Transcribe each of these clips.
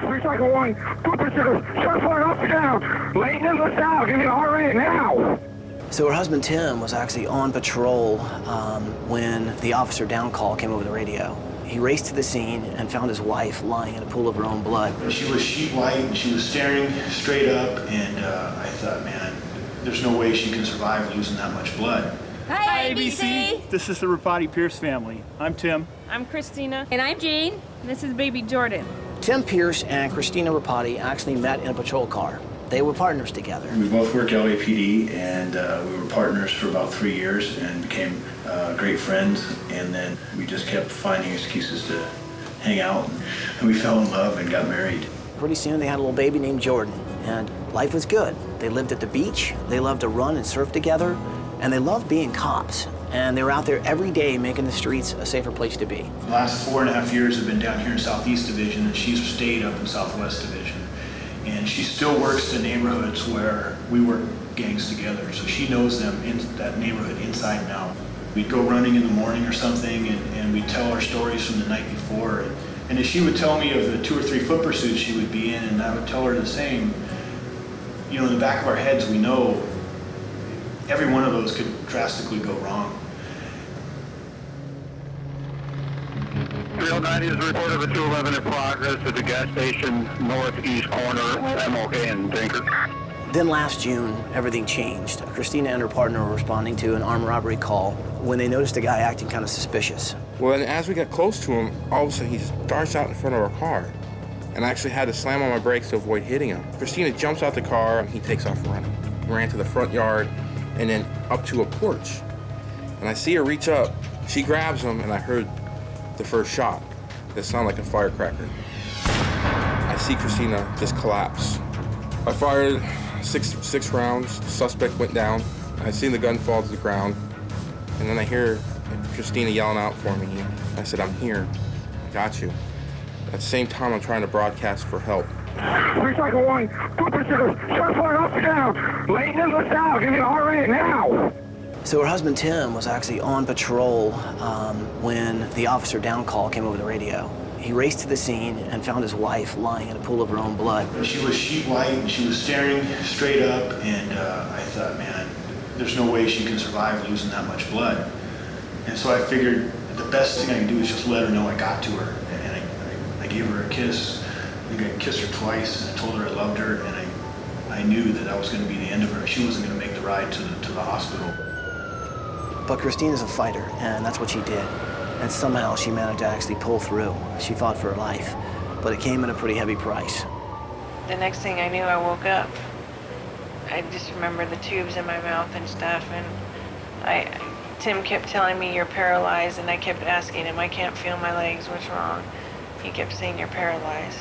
3-cycle 1, Cooper Circle, shot fire up and down. Layton in the south, give me an RA now. So her husband, Tim, was actually on patrol when the officer down call came over the radio. He raced to the scene and found his wife lying in a pool of her own blood. She was sheet white and she was staring straight up, and I thought, man, there's no way she can survive losing that much blood. Hi, ABC! This is the Rapati Pierce family. I'm Tim. I'm Christina. And I'm Jean. This is baby Jordan. Tim Pierce and Christina Rapati actually met in a patrol car. They were partners together. We both worked at LAPD, and we were partners for about 3 years and became great friends, and then we just kept finding excuses to hang out, and we fell in love and got married. Pretty soon they had a little baby named Jordan, and life was good. They lived at the beach, they loved to run and surf together, and they loved being cops. And they were out there every day making the streets a safer place to be. The last 4.5 years have been down here in Southeast Division, and she's stayed up in Southwest Division. And she still works in neighborhoods where we work gangs together, so she knows them in that neighborhood inside and out. We'd go running in the morning or something, and we'd tell our stories from the night before. And as she would tell me of the 2 or 3 foot pursuits she would be in, and I would tell her the same, you know, in the back of our heads, we know every one of those could drastically go wrong. 309 is report of a 211 in progress at the gas station northeast corner, MOK and Dinker. Then last June, everything changed. Christina and her partner were responding to an armed robbery call when they noticed a guy acting kind of suspicious. Well, and as we got close to him, all of a sudden he starts out in front of our car. And I actually had to slam on my brakes to avoid hitting him. Christina jumps out the car and he takes off running. Ran to the front yard and then up to a porch. And I see her reach up, she grabs him, and I heard the first shot. It sounded like a firecracker. I see Christina just collapse. I fired six rounds, the suspect went down. I seen the gun fall to the ground, and then I hear Christina yelling out for me. I said, I'm here, I got you. At the same time, I'm trying to broadcast for help. 3-cycle 1, Cooper Circle, shot fire up and down. Layton in the south, give me an RA now. So her husband, Tim, was actually on patrol when the officer down call came over the radio. He raced to the scene and found his wife lying in a pool of her own blood. She was sheet white and she was staring straight up, and I thought, man, there's no way she can survive losing that much blood. And so I figured the best thing I can do is just let her know I got to her. And I gave her a kiss. I think I kissed her twice, and I told her I loved her, and I knew that that was going to be the end of her. She wasn't going to make the ride to the hospital. But Christina's a fighter, and that's what she did. And somehow she managed to actually pull through. She fought for her life, but it came at a pretty heavy price. The next thing I knew, I woke up. I just remember the tubes in my mouth and stuff, and Tim kept telling me, you're paralyzed, and I kept asking him, I can't feel my legs, what's wrong? He kept saying, you're paralyzed.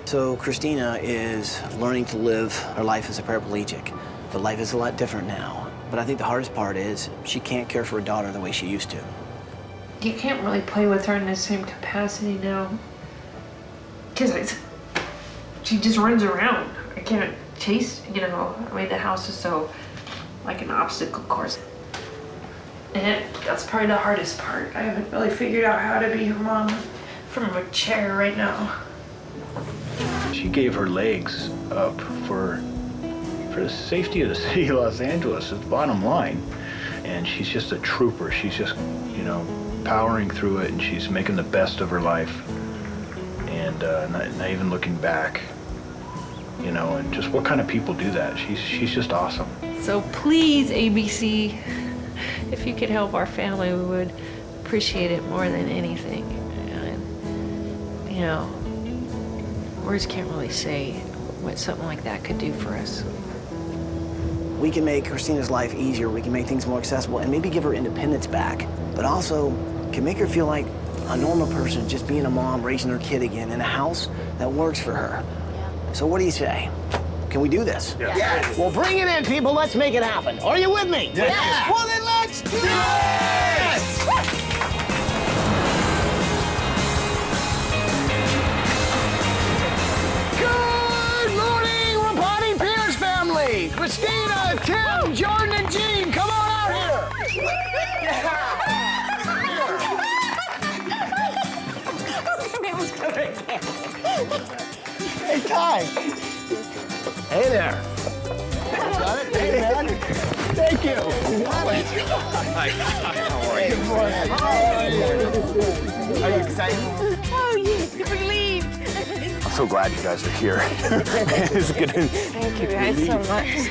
So Christina is learning to live her life as a paraplegic, but life is a lot different now. But I think the hardest part is she can't care for her daughter the way she used to. You can't really play with her in the same capacity now. Because she just runs around. I can't chase, you know. I mean, the house is so like an obstacle course. And that's probably the hardest part. I haven't really figured out how to be her mom from a chair right now. She gave her legs up for the safety of the city of Los Angeles is the bottom line. And she's just a trooper. She's just, you know, powering through it, and she's making the best of her life. And not even looking back, you know, and just what kind of people do that? She's just awesome. So please, ABC, if you could help our family, we would appreciate it more than anything. And, you know, words can't really say what something like that could do for us. We can make Christina's life easier, we can make things more accessible, and maybe give her independence back, but also can make her feel like a normal person, just being a mom, raising her kid again in a house that works for her. Yeah. So what do you say? Can we do this? Yeah. Yes. Well, bring it in, people. Let's make it happen. Are you with me? Yeah. Yeah. Well, then let's do it! Good morning, Rapati Pierce family. Christina, Tim, Jordan, and Jean, come on out here. Hey, Ty. Hey there. Got it? Hey, man. Thank you. Got it. Hi. How are you? Are you excited? Oh, yeah, relieved. I'm so glad you guys are here. It's good. Thank you guys so much.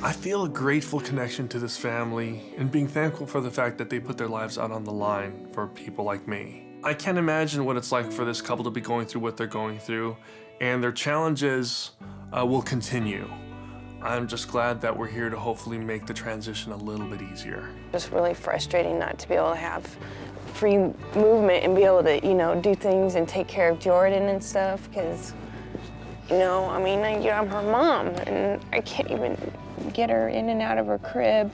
I feel a grateful connection to this family and being thankful for the fact that they put their lives out on the line for people like me. I can't imagine what it's like for this couple to be going through what they're going through, and their challenges will continue. I'm just glad that we're here to hopefully make the transition a little bit easier. Just really frustrating not to be able to have free movement and be able to, you know, do things and take care of Jordan and stuff, because, you know, I mean, I'm her mom, and I can't even get her in and out of her crib.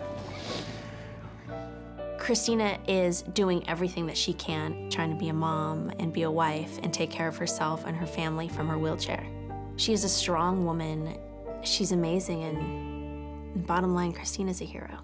Christina is doing everything that she can, trying to be a mom and be a wife and take care of herself and her family from her wheelchair. She is a strong woman. She's amazing, and bottom line, Christina's a hero.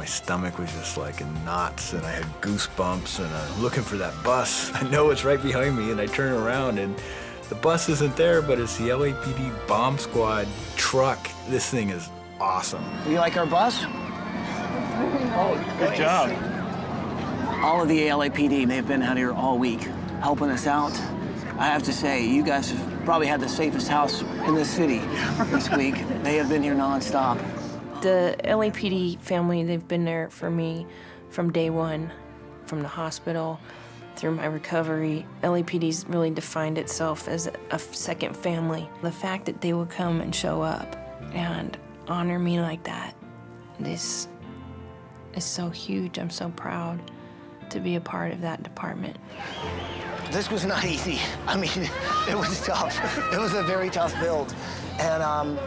Stomach was just like in knots, and I had goosebumps, and I'm looking for that bus. I know it's right behind me, and I turn around, and the bus isn't there, but it's the LAPD bomb squad truck. This thing is awesome. You like our bus? Oh, good job. All of the LAPD, they've been out here all week helping us out. I have to say, you guys have probably had the safest house in the city this week. They have been here nonstop. The LAPD family, they've been there for me from day one, from the hospital through my recovery. LAPD's really defined itself as a second family. The fact that they would come and show up and honor me like that, this is so huge. I'm so proud to be a part of that department. This was not easy. I mean, it was tough. It was a very tough build. And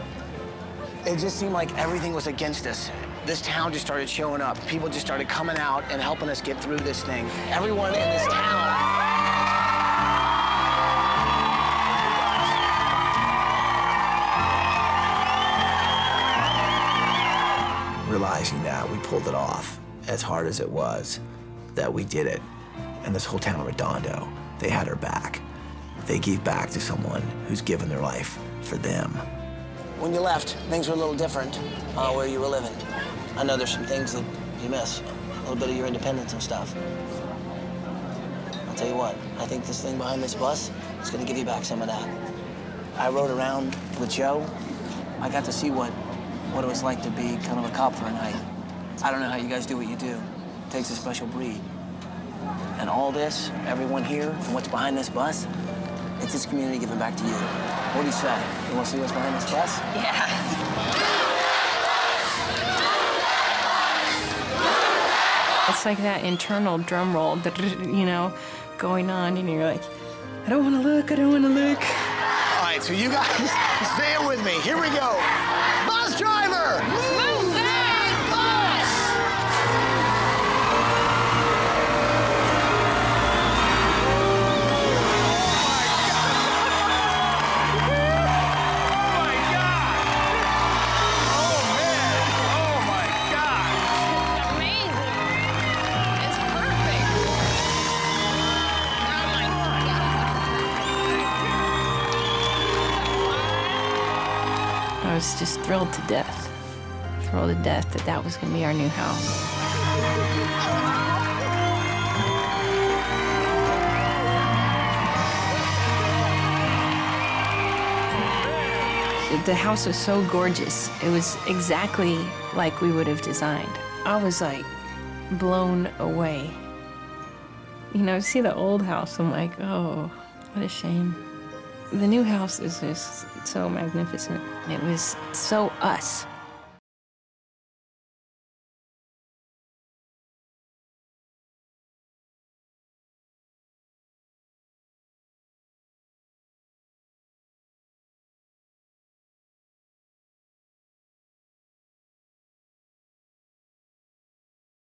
it just seemed like everything was against us. This town just started showing up. People just started coming out and helping us get through this thing. Everyone in this town. Realizing that we pulled it off, as hard as it was, that we did it. And this whole town of Redondo, they had our back. They gave back to someone who's given their life for them. When you left, things were a little different where you were living. I know there's some things that you miss, a little bit of your independence and stuff. I'll tell you what, I think this thing behind this bus is gonna give you back some of that. I rode around with Joe. I got to see what it was like to be kind of a cop for a night. I don't know how you guys do what you do. It takes a special breed. And all this, everyone here, and what's behind this bus, it's this community giving back to you. What do you say? You want to see what's behind this bus? Yeah. It's like that internal drum roll, you know, going on, and you're like, I don't want to look, I don't want to look. All right, so you guys stay with me. Here we go. Bus driver, move that bus! I was just thrilled to death that that was gonna be our new house. The house was so gorgeous. It was exactly like we would have designed. I was like blown away. You know, see the old house, I'm like, oh, what a shame. The new house is just so magnificent. It was so us.